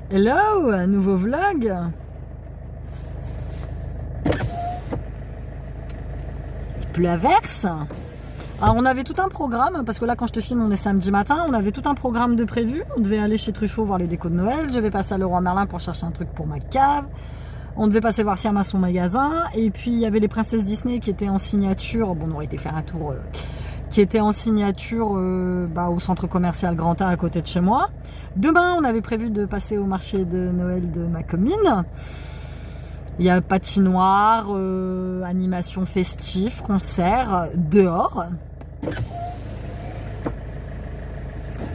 Hello, un nouveau vlog. Il pleut à verse. Alors on avait tout un programme, parce que là quand je te filme on est samedi matin, on avait tout un programme de prévu. On devait aller chez Truffaut voir les décos de Noël, je vais passer à Leroy Merlin pour chercher un truc pour ma cave. On devait passer voir Siam à son magasin, et puis il y avait les princesses Disney qui étaient en signature, bon on aurait été faire un tour, qui était en signature au centre commercial Grand A à côté de chez moi. Demain on avait prévu de passer au marché de Noël de ma commune. Il y a patinoire, animation festive, concert, dehors.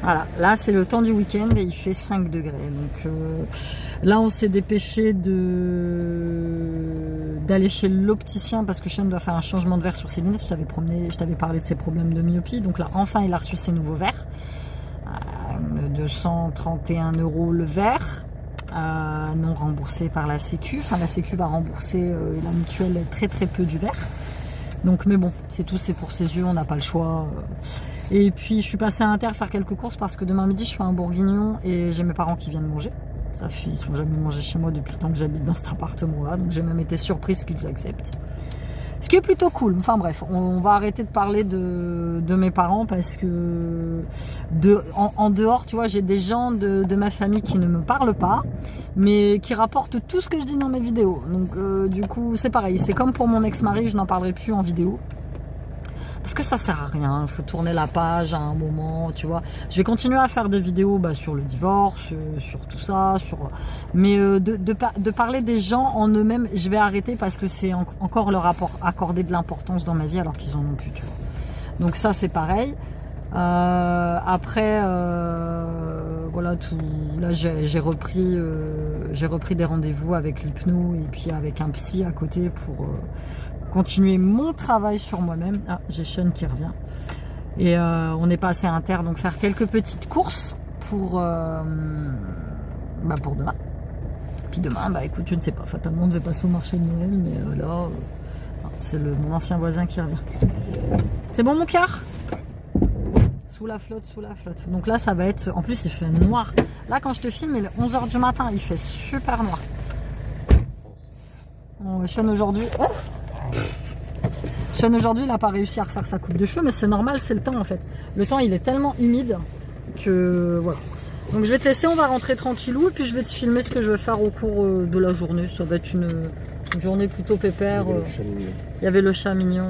Voilà, là c'est le temps du week-end et il fait 5 degrés. Donc là on s'est dépêché d'aller chez l'opticien parce que Sean doit faire un changement de verre sur ses lunettes. Je t'avais parlé de ses problèmes de myopie. Donc là enfin il a reçu ses nouveaux verres. 231 € le verre. Non remboursé par la Sécu. Enfin la Sécu va rembourser la mutuelle très peu du verre. Donc mais bon, c'est tout, c'est pour ses yeux, on n'a pas le choix. Et puis je suis passée à Inter faire quelques courses parce que demain midi je fais un bourguignon et j'ai mes parents qui viennent manger. Ça fait, ils sont jamais mangés chez moi depuis le temps que j'habite dans cet appartement là, donc j'ai même été surprise qu'ils acceptent. Ce qui est plutôt cool. Enfin bref, on va arrêter de parler de mes parents parce que en dehors, tu vois, j'ai des gens de ma famille qui ne me parlent pas, mais qui rapportent tout ce que je dis dans mes vidéos. Donc du coup, c'est pareil. C'est comme pour mon ex-mari, je n'en parlerai plus en vidéo. Parce que ça sert à rien, il faut tourner la page à un moment, tu vois. Je vais continuer à faire des vidéos sur le divorce, sur tout ça, mais de parler des gens en eux-mêmes, je vais arrêter parce que c'est encore leur accorder de l'importance dans ma vie alors qu'ils en ont plus, tu vois. Donc ça c'est pareil. Après, voilà, tout. Là j'ai repris des rendez-vous avec l'hypno et puis avec un psy à côté pour continuer mon travail sur moi-même. Ah, j'ai Sean qui revient. Et on est passé à Inter, donc faire quelques petites courses pour demain. Puis demain, écoute, je ne sais pas, fatalement on devait passer au marché de Noël, mais là, c'est mon ancien voisin qui revient. C'est bon mon cœur ? Sous la flotte. Donc là, ça va être... En plus, il fait noir. Là, quand je te filme, il est 11h du matin, il fait super noir. Bon, Sean aujourd'hui... Oh, Sean aujourd'hui il n'a pas réussi à refaire sa coupe de cheveux, mais c'est normal, c'est le temps en fait. Le temps il est tellement humide que voilà. Donc je vais te laisser, on va rentrer tranquillou et puis je vais te filmer ce que je vais faire au cours de la journée. Ça va être une journée plutôt pépère. Il y avait le chat mignon.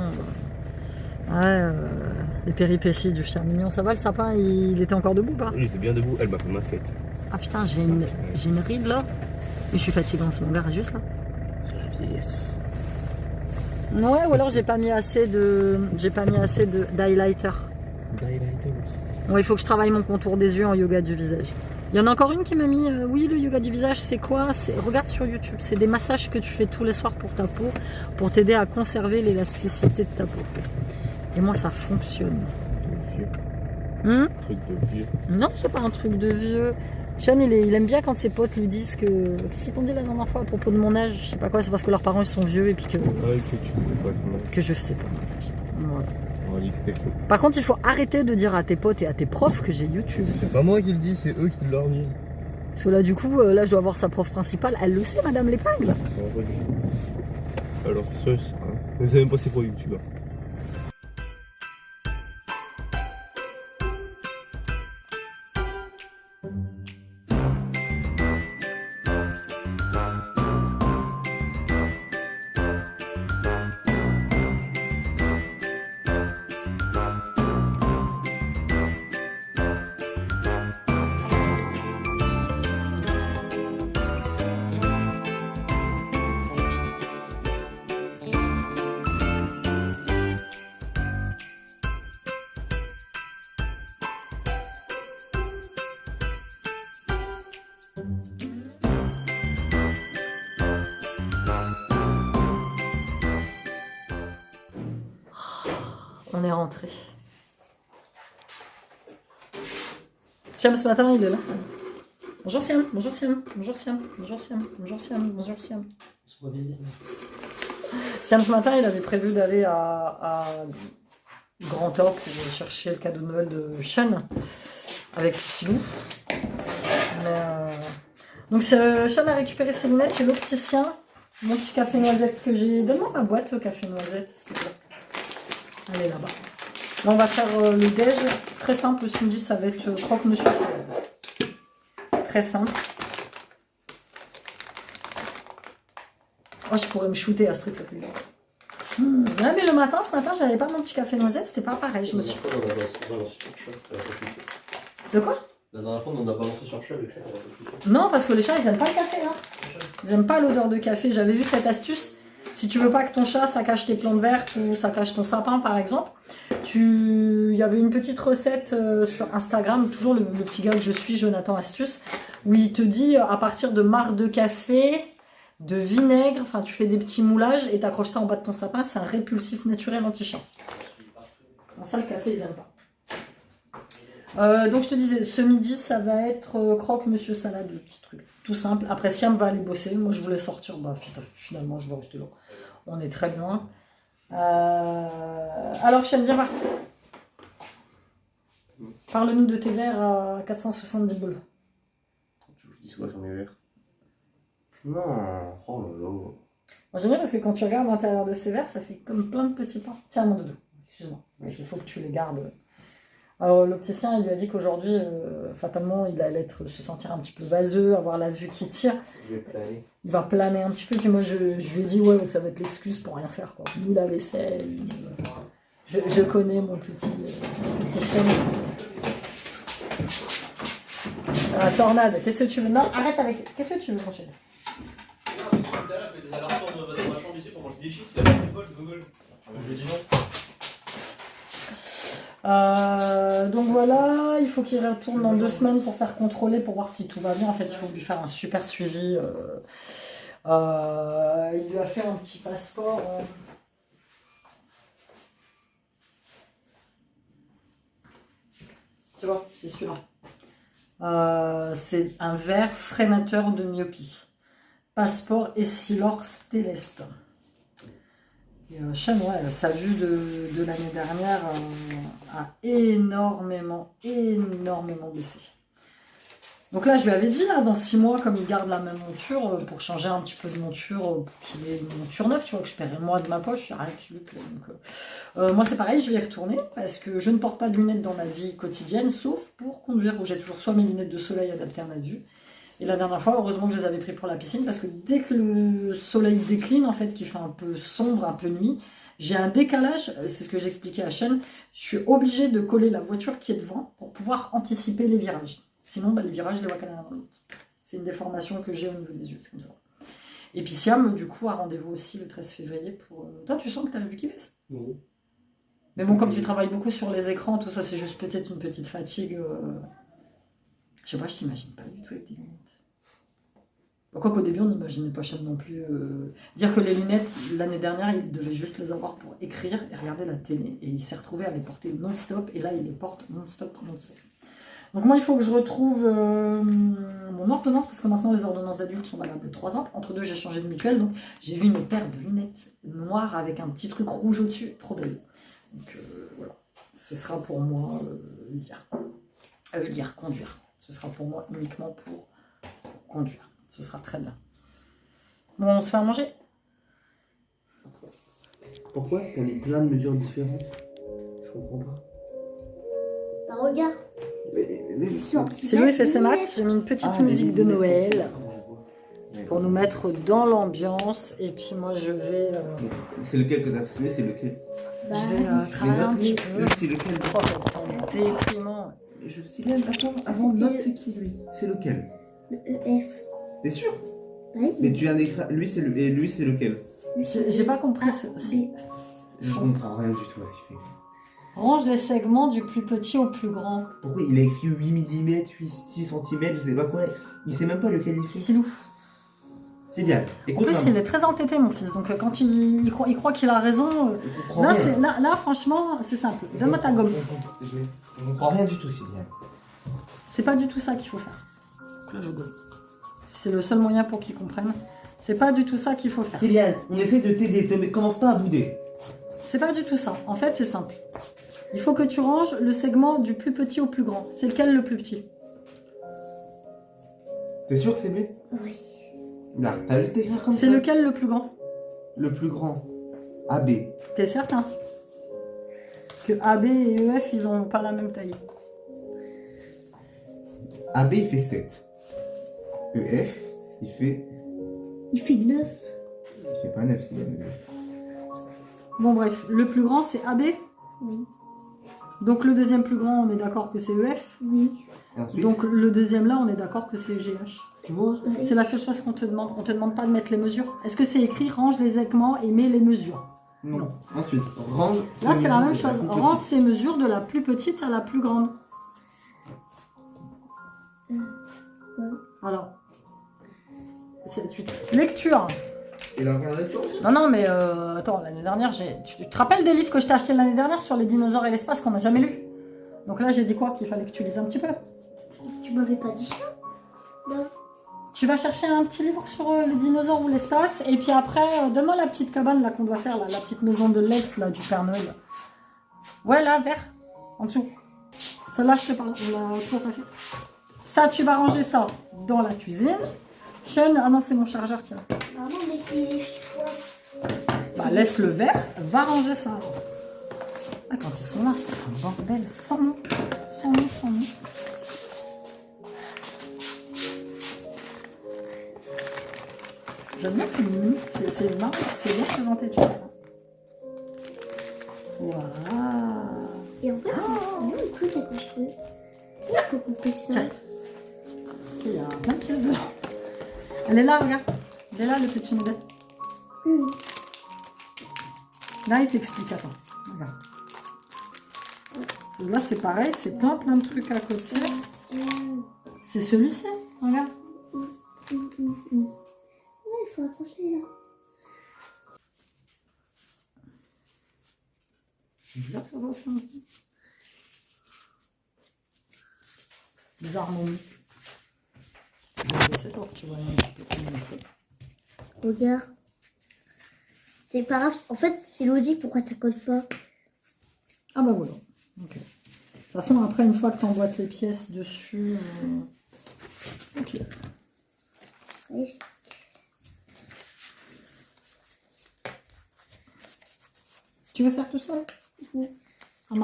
Les péripéties du chat mignon. Ça va, le sapin il était encore debout pas? Oui, il était bien debout, elle m'a fait ma fête. Ah putain, j'ai une ride là. Mais je suis fatiguée en ce moment, regarde juste là. C'est la vieillesse. Ouais, ou alors j'ai pas mis assez d'highlighter. D'highlighter aussi. Ouais, il faut que je travaille mon contour des yeux en yoga du visage. Il y en a encore une qui m'a mis, oui, le yoga du visage, c'est quoi? Regarde sur YouTube, c'est des massages que tu fais tous les soirs pour ta peau, pour t'aider à conserver l'élasticité de ta peau. Et moi, ça fonctionne. De vieux. Truc de vieux. Non, c'est pas un truc de vieux. Sean, il aime bien quand ses potes lui disent que... Qu'est-ce qu'ils t'ont dit la dernière fois à propos de mon âge? Je sais pas quoi, c'est parce que leurs parents ils sont vieux et puis que... Ah oui, que tu sais pas ce moment. Que je sais pas. Voilà. On a dit que c'était faux. Par contre, il faut arrêter de dire à tes potes et à tes profs que j'ai YouTube. C'est pas moi qui le dis, c'est eux qui leur disent. Parce que là, du coup, là, je dois voir sa prof principale. Elle le sait, Madame l'épingle. Alors, c'est ça, hein. Vous savez même pas c'est quoi YouTube. On est rentré. Siam ce matin il est là. Bonjour Siam, bonjour Siam, bonjour Siam, bonjour Siam, bonjour Siam, bonjour Siam. Siam ce matin il avait prévu d'aller à Grand A pour chercher le cadeau de Noël de Sean avec Silou. Mais Donc Sean a récupéré ses lunettes chez l'opticien. Mon petit café noisette que j'ai... Donne-moi ma boîte, café noisette, s'il te plaît. Elle est là-bas. Là, on va faire le déj. Très simple, ce midi, ça va être croque-monsieur salade. Très simple. Oh, je pourrais me shooter à ce truc-là. Ouais, mais le matin, ce matin, j'avais pas mon petit café noisette, c'était pas pareil. Je me suis... De quoi? La dernière fois, on en a balancé sur le chat avec chat. Non, parce que les chats, ils aiment pas le café. Hein. Ils aiment pas l'odeur de café. J'avais vu cette astuce. Si tu veux pas que ton chat, ça cache tes plantes vertes ou ça cache ton sapin, par exemple, il y avait une petite recette sur Instagram, toujours le petit gars que je suis, Jonathan Astuce, où il te dit, à partir de marc de café, de vinaigre, enfin, tu fais des petits moulages et t'accroches ça en bas de ton sapin. C'est un répulsif naturel anti-chat. Ça, le café, ils aiment pas. Donc je te disais, ce midi ça va être croque-monsieur salade, le petit truc, tout simple. Après Siam va aller bosser, moi je voulais sortir, bah finalement je vais rester là. On est très bien. Alors Chen, viens voir. Parle-nous de tes verres à 470 boules. Je dis quoi sur mes verres? Non, oh là là. Moi j'aime bien parce que quand tu regardes l'intérieur de ces verres, ça fait comme plein de petits pains. Tiens mon doudou, excuse-moi, il faut que tu les gardes. Alors l'opticien il lui a dit qu'aujourd'hui, fatalement, il allait se sentir un petit peu vaseux, avoir la vue qui tire. Il va planer un petit peu. Puis moi je lui ai dit ouais, ça va être l'excuse pour rien faire quoi. Ni la vaisselle, ni, je connais mon petit chien. La tornade, qu'est-ce que tu veux? Non, arrête avec. Qu'est-ce que tu veux mon chéri? Il fait des allers-retours dans ma chambre ici pour manger des chips, il a pas de bol, Google. Je lui ai dit non. Donc voilà, il faut qu'il retourne dans 2 semaines pour faire contrôler, pour voir si tout va bien. En fait, il faut lui faire un super suivi. Il lui a fait un petit passeport. Tu vois, c'est celui-là. C'est un verre freinateur de myopie. Passeport Essilor Stellest. Sean, ouais, sa vue de l'année dernière a énormément baissé. Donc là, je lui avais dit, là, dans 6 mois, comme il garde la même monture, pour changer un petit peu de monture, pour qu'il ait une monture neuve, tu vois, que je paierais moi de ma poche, rien que lui plaît. Donc, moi, c'est pareil, je vais y retourner, parce que je ne porte pas de lunettes dans ma vie quotidienne, sauf pour conduire, où j'ai toujours soit mes lunettes de soleil adaptées à ma vue. Et la dernière fois, heureusement que je les avais pris pour la piscine, parce que dès que le soleil décline, en fait, qu'il fait un peu sombre, un peu nuit, j'ai un décalage, c'est ce que j'expliquais à Sean, je suis obligée de coller la voiture qui est devant pour pouvoir anticiper les virages. Sinon, les virages, je les vois qu'à l'un dans l'autre. C'est une déformation que j'ai au niveau des yeux, c'est comme ça. Et puis Siam, du coup, a rendez-vous aussi le 13 février pour... Toi, tu sens que tu as la vue qui baisse? Non. Mais bon, comme tu travailles beaucoup sur les écrans, tout ça, c'est juste peut-être une petite fatigue... Je sais pas, je t'imagine pas du tout avec tes lunettes. Quoi qu'au début, on n'imaginait pas Sean non plus. Dire que les lunettes, l'année dernière, il devait juste les avoir pour écrire et regarder la télé. Et il s'est retrouvé à les porter non-stop. Et là, il les porte non-stop. Donc moi, il faut que je retrouve mon ordonnance. Parce que maintenant, les ordonnances d'adultes sont valables 3 ans. Entre deux, j'ai changé de mutuelle. Donc j'ai vu une paire de lunettes noires avec un petit truc rouge au-dessus. Trop belle. Donc voilà. Ce sera pour moi conduire. Ce sera pour moi uniquement pour conduire. Ce sera très bien. Bon, on se fait à manger? Pourquoi t'as mis plein de mesures différentes? Je comprends pas. Bah regarde. Si Louis fait ses maths, j'ai mis une petite musique de Noël pour nous mettre dans l'ambiance. Et puis moi, je vais... C'est lequel que t'as fait? C'est lequel? Je vais travailler un petit peu. C'est lequel? Déprimant. Je signale, attends, avant, note c'est qui lui? C'est lequel? Le EF. T'es sûr? Oui. Mais tu viens d'écrire. Lui c'est le. Et lui c'est lequel? J'ai pas compris. Je comprends rien du tout à ce qu'il fait. Range les segments du plus petit au plus grand. Pourquoi il a écrit 8 mm, 6 cm, je sais pas quoi. Il sait même pas lequel il fait. Filou. C'est bien. En plus, il est très entêté, mon fils. Donc, quand il croit qu'il a raison. Là, franchement, c'est simple. Donne-moi ta gomme. Je comprends rien du tout, Sylviane. C'est pas du tout ça qu'il faut faire. Là, je gomme. C'est le seul moyen pour qu'ils comprennent. C'est pas du tout ça qu'il faut faire. Sylviane, on essaie de t'aider, mais commence pas à bouder. C'est pas du tout ça. En fait, c'est simple. Il faut que tu ranges le segment du plus petit au plus grand. C'est lequel le plus petit? T'es sûr que c'est B? Oui. Là, t'as juste écrire comme ça. C'est lequel le plus grand? Le plus grand. AB. T'es certain que AB et EF, ils ont pas la même taille? AB, il fait 7. EF, il fait... Il fait 9. Il fait pas 9, s'il y a 9. Bon bref, le plus grand c'est AB. Oui. Donc le deuxième plus grand, on est d'accord que c'est EF. Oui. Et ensuite, Donc le deuxième là, on est d'accord que c'est GH. tu vois? C'est la seule chose qu'on te demande. On te demande pas de mettre les mesures. Est-ce que c'est écrit range les segments et mets les mesures? Non. Ensuite, range... Là c'est la même la chose. plus Range petite. ces mesures de la plus petite à la plus grande. Alors, lecture. Et la lecture? Non, non, mais attends, l'année dernière, tu te rappelles des livres que je t'ai achetés l'année dernière sur les dinosaures et l'espace qu'on n'a jamais lu? Donc là, j'ai dit quoi? Qu'il fallait que tu lises un petit peu. Tu m'avais pas dit ça? Non. Tu vas chercher un petit livre sur les dinosaures ou l'espace, et puis après, donne-moi la petite cabane là qu'on doit faire, là, la petite maison de l'elfe là du Père Noël. Ouais, là, vert, en dessous. Celle-là, je te parle. Ça, tu vas ranger ça dans la cuisine. Sean, ah non, c'est mon chargeur qui est là. Ah non, mais c'est les choix. Bah, laisse le verre, va ranger ça. Ah, quand ils sont là, c'est un bordel sans nom. Sans nom, sans nom. J'aime bien que c'est mini, c'est marrant, c'est bien présenté, tu vois. Voilà. Et en fait, c'est bien le truc à couper. Il faut couper ça. Tiens. Il y a plein de pièces dedans. Elle est là, regarde. Elle est là, le petit modèle. Là, il t'explique, attends. Regarde. Là, c'est pareil, c'est plein de trucs à côté. C'est celui-ci, regarde. Ouais, il faut accrocher là. C'est bizarre que ça fasse comme ça. Les harmonies. Je vais laisser pour que tu vois un petit peu comment on fait. Regarde. C'est pas grave. En fait, c'est logique pourquoi ça colle pas. Ah bah voilà. Ok. De toute façon, après, une fois que tu emboîtes les pièces dessus... Ok. Ouais. Tu veux faire tout seul? Oui. Ça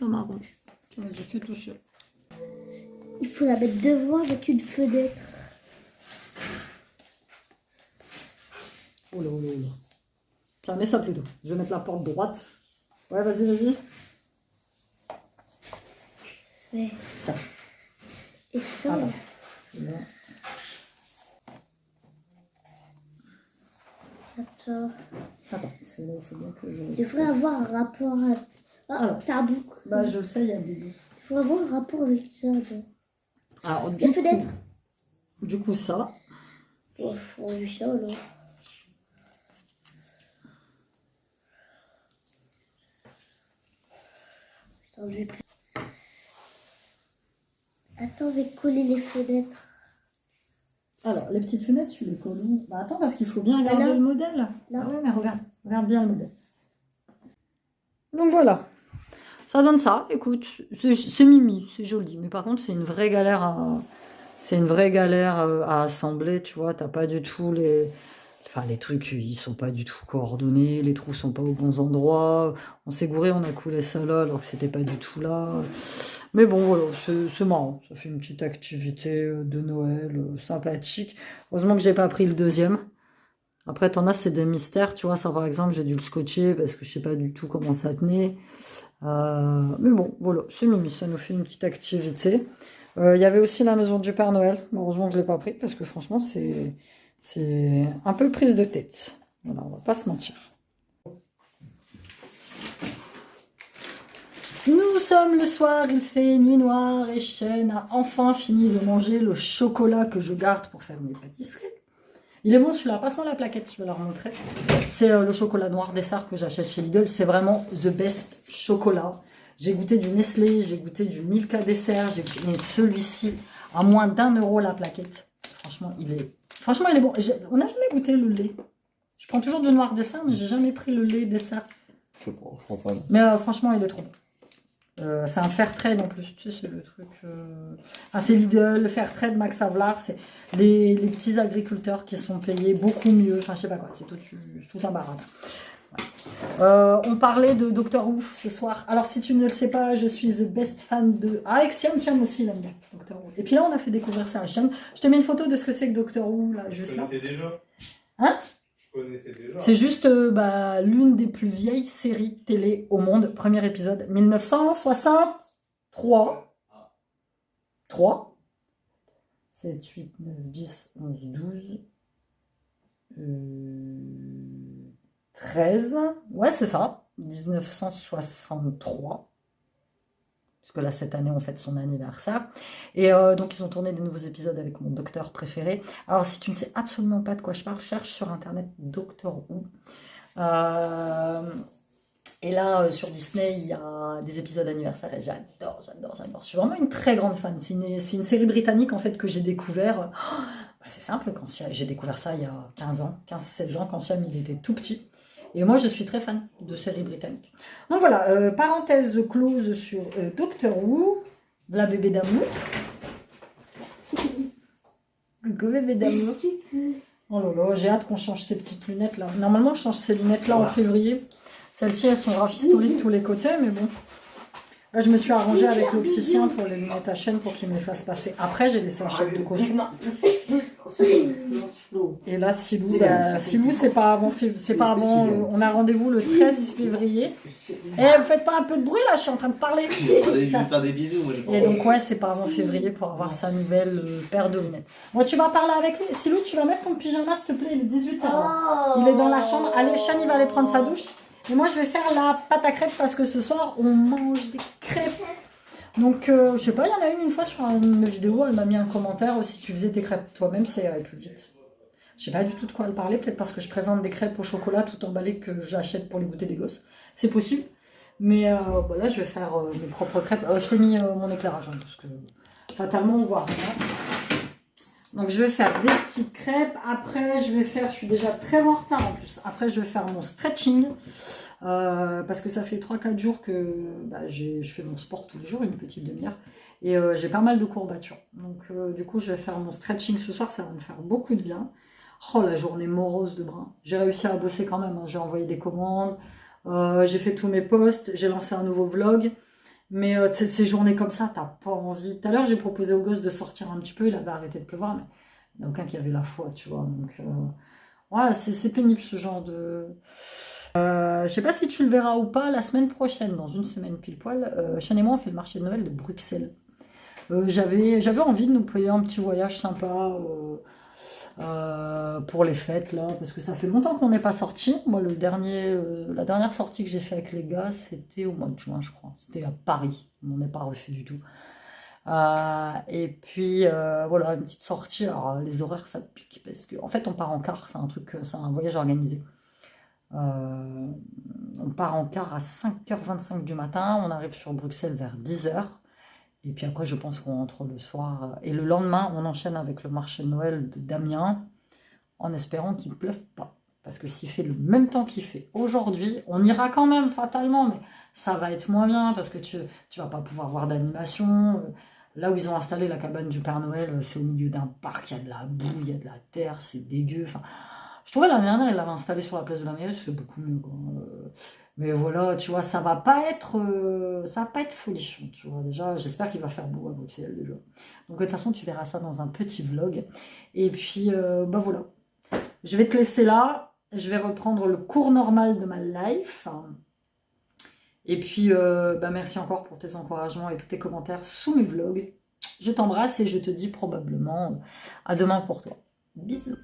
m'arrange. Vas-y, fais tout seul. Il faut la mettre devant avec une fenêtre. Oh là, oh là, oh là. Tiens, mets ça plutôt. Je vais mettre la porte droite. Ouais, vas-y, vas-y. Ouais. Tiens. Et ça, Attends. C'est bon. attends. Attends, parce que là, il faut bien que je... Il devrait avoir un rapport à... Ah, Alors. t'as un bouc. Bah, je sais, il y a des bouts. Il faut avoir un rapport avec ça. Donc. Alors, La fenêtre. Du coup, ça. Il faut enlever ça, là. Attends, je vais plus. Attends, je vais coller les fenêtres. Alors, les petites fenêtres, tu les colles où? Bah, attends, parce qu'il faut bien regarder là. le modèle. Là. Ah ouais, mais regarde. Regarde bien le modèle. Donc, voilà. Ça donne ça. Écoute, c'est mimi, c'est joli. Mais par contre, c'est une vraie galère à... C'est une vraie galère à assembler, tu vois. T'as pas du tout les... Enfin, les trucs, ils sont pas du tout coordonnés. Les trous sont pas aux bons endroits. On s'est gouré, on a coulé ça là, alors que c'était pas du tout là. Mais bon, voilà, c'est marrant. Ça fait une petite activité de Noël sympathique. Heureusement que j'ai pas pris le deuxième. Après, t'en as, c'est des mystères. Tu vois, ça, par exemple, j'ai dû le scotcher parce que je sais pas du tout comment ça tenait. Mais bon, voilà, c'est mimi. Ça nous fait une petite activité. Il y avait aussi la maison du Père Noël. Heureusement que je l'ai pas pris parce que franchement, c'est un peu prise de tête. Voilà, on va pas se mentir. Nous sommes le soir, il fait nuit noire et Sean a enfin fini de manger le chocolat que je garde pour faire mes pâtisseries. Il est bon celui-là, passe-moi la plaquette, je vais leur montrer. C'est le chocolat noir dessert que j'achète chez Lidl, c'est vraiment the best chocolat. J'ai goûté du Nestlé, j'ai goûté du Milka dessert, mais celui-ci à moins d'1 € la plaquette. Franchement, il est bon. On n'a jamais goûté le lait. Je prends toujours du noir dessert, mais j'ai jamais pris le lait dessert. Je crois pas. Mais franchement, il est trop bon. C'est un Fairtrade en plus, tu sais, c'est le truc... Enfin, c'est Lidl, Fairtrade, Max Havelaar, c'est les petits agriculteurs qui sont payés beaucoup mieux. Enfin, je sais pas quoi, c'est tout un barade. On parlait de Doctor Who ce soir. Alors, si tu ne le sais pas, je suis the best fan de... Ah, avec Siam aussi, il aime bien Doctor Who. Et puis là, on a fait découvrir ça à Siam. Je te mets une photo de ce que c'est que Doctor Who, là, juste là. Je connaissais déjà. Hein? Je connaissais déjà. C'est juste l'une des plus vieilles séries télé au monde. Premier épisode, 1963. 3. 7, 8, 9, 10, 11, 12... 13, ouais c'est ça, 1963, parce que là cette année on fête son anniversaire, et donc ils ont tourné des nouveaux épisodes avec mon docteur préféré. Alors si tu ne sais absolument pas de quoi je parle, cherche sur internet Doctor Who, et là sur Disney il y a des épisodes anniversaires et j'adore, je suis vraiment une très grande fan. C'est une série britannique en fait que j'ai découvert, c'est simple, j'ai découvert ça il y a 15-16 ans, quand Siam il était tout petit. Et moi, je suis très fan de séries britanniques. Donc voilà, parenthèse close sur Doctor Who. La bébé d'amour. Coucou bébé d'amour. Oh là là, j'ai hâte qu'on change ces petites lunettes là. Normalement, je change ces lunettes là en février. Celles-ci, elles sont rafistolées de tous les côtés, mais bon. Là, je me suis arrangée avec l'opticien pour les lunettes à chaîne pour qu'il me les fasse passer. Après, j'ai laissé un chèque de caution. Et là, Silou, c'est pas avant, on a rendez-vous le 13 février. Et vous faites pas un peu de bruit là, je suis en train de parler. Je vais faire des bisous, moi. Et donc ouais, c'est pas avant février pour avoir sa nouvelle paire de lunettes. Bon, tu vas parler avec lui. Silou, tu vas mettre ton pyjama s'il te plaît, il est 18h. Il est dans la chambre. Allez, Chan, il va aller prendre sa douche. Et moi, je vais faire la pâte à crêpes parce que ce soir, on mange des crêpes. Donc, je sais pas, il y en a une fois sur une vidéo, elle m'a mis un commentaire, si tu faisais tes crêpes toi-même, ça irait plus vite. Je sais pas du tout de quoi elle parlait, peut-être parce que je présente des crêpes au chocolat tout emballées que j'achète pour les goûter des gosses. C'est possible. Mais voilà, je vais faire mes propres crêpes. Je t'ai mis mon éclairage, hein, parce que fatalement, on voit rien. Donc, je vais faire des petites crêpes. Après, je suis déjà très en retard en plus. Après, je vais faire mon stretching. Parce que ça fait 3-4 jours que je fais mon sport tous les jours, une petite demi-heure. Et j'ai pas mal de courbatures. Donc, du coup, je vais faire mon stretching ce soir. Ça va me faire beaucoup de bien. Oh, la journée morose de brin. J'ai réussi à bosser quand même. Hein. J'ai envoyé des commandes. J'ai fait tous mes posts. J'ai lancé un nouveau vlog. Mais ces journées comme ça, t'as pas envie. Tout à l'heure, j'ai proposé au gosse de sortir un petit peu. Il avait arrêté de pleuvoir, mais il n'y a aucun qui avait la foi, tu vois. Donc, ouais, c'est pénible ce genre de... je sais pas si tu le verras ou pas la semaine prochaine, dans une semaine pile poil. Chan et moi, on fait le marché de Noël de Bruxelles. J'avais envie de nous payer un petit voyage sympa pour les fêtes là, parce que ça fait longtemps qu'on n'est pas sorti. Moi, la dernière sortie que j'ai fait avec les gars, c'était au mois de juin, je crois. C'était à Paris. On n'est pas refait du tout. Et puis voilà, une petite sortie. Alors les horaires ça pique parce que en fait on part en car, c'est un voyage organisé. On part en car à 5h25 du matin, on arrive sur Bruxelles vers 10h. Et puis après, je pense qu'on rentre le soir. Et le lendemain, on enchaîne avec le marché de Noël de Damien, en espérant qu'il ne pleuve pas. Parce que s'il fait le même temps qu'il fait aujourd'hui, on ira quand même fatalement, mais ça va être moins bien, parce que tu vas pas pouvoir voir d'animation. Là où ils ont installé la cabane du Père Noël, c'est au milieu d'un parc, il y a de la boue, il y a de la terre, c'est dégueu. Enfin, je trouvais l'année dernière, ils l'avaient installé sur la place de la mairie, c'est beaucoup mieux, quoi. Mais voilà, tu vois, ça va pas être folichon, tu vois. Déjà, j'espère qu'il va faire beau à Bruxelles, déjà. Donc, de toute façon, tu verras ça dans un petit vlog. Et puis, voilà. Je vais te laisser là. Je vais reprendre le cours normal de ma life. Et puis, merci encore pour tes encouragements et tous tes commentaires sous mes vlogs. Je t'embrasse et je te dis probablement à demain pour toi. Bisous.